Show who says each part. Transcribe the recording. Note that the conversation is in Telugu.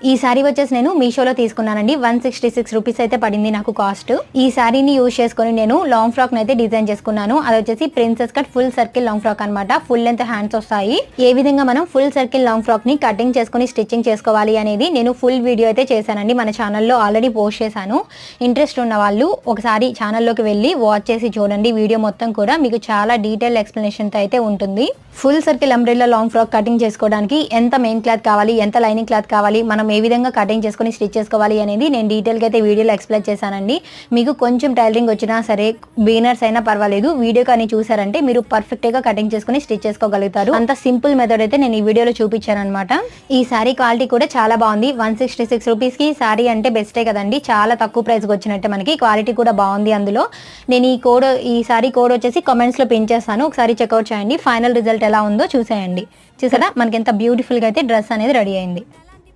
Speaker 1: ఈ సారీ వచ్చేసి నేను మీషోలో తీసుకున్నానండి. 166 రూపీస్ అయితే పడింది నాకు కాస్ట్. ఈ సారీని యూజ్ చేసుకొని నేను లాంగ్ ఫ్రాక్ అయితే డిజైన్ చేసుకున్నాను. అది వచ్చేసి princess cut full circle long frock అనమాట. ఫుల్ లెంత్ హ్యాండ్స్ వస్తాయి. ఏ విధంగా మనం ఫుల్ సర్కిల్ లాంగ్ ఫ్రాక్ ని కటింగ్ చేసుకుని స్టిచ్చింగ్ చేసుకోవాలి అనేది నేను ఫుల్ వీడియో అయితే చేశానండి. మన ఛానల్లో ఆల్రెడీ పోస్ట్ చేశాను. ఇంట్రెస్ట్ ఉన్న వాళ్ళు ఒకసారి ఛానల్లోకి వెళ్ళి వాచ్ చేసి చూడండి. వీడియో మొత్తం కూడా మీకు చాలా డీటెయిల్ ఎక్స్ప్లెనేషన్ అయితే ఉంటుంది. Full circle umbrella long frock cutting చేసుకోవడానికి ఎంత మెయిన్ క్లాత్ కావాలి, ఎంత లైనింగ్ క్లాత్ కావాలి, మనం ఏ విధంగా కటింగ్ చేసుకుని స్టిచ్ చేసుకోవాలి అనేది నేను డీటెయిల్గా అయితే వీడియోలో ఎక్స్ప్లెయిన్ చేశానండి. మీకు కొంచెం టైలరింగ్ వచ్చినా సరే, బిగినర్స్ అయినా పర్వాలేదు, వీడియో కానీ చూసారంటే మీరు పర్ఫెక్ట్గా కటింగ్ చేసుకుని స్టిచ్ చేసుకోగలుగుతారు. అంత సింపుల్ మెథడ్ అయితే నేను ఈ వీడియోలో చూపించాను అనమాట. ఈ సారీ క్వాలిటీ కూడా చాలా బాగుంది. 166 రూపీస్కి సారీ అంటే బెస్టే కదండి. చాలా తక్కువ ప్రైస్కి వచ్చినట్టే మనకి. క్వాలిటీ కూడా బాగుంది. అందులో నేను ఈ సారీ కోడ్ వచ్చేసి కామెంట్స్లో పిన్ చేస్తాను. ఒకసారి చెక్అవుట్ చేయండి. ఫైనల్ రిజల్ట్ ఎలా ఉందో చూసేయండి. చూసారా మనకి ఎంత బ్యూటిఫుల్గా అయితే డ్రెస్ అనేది రెడీ అయింది.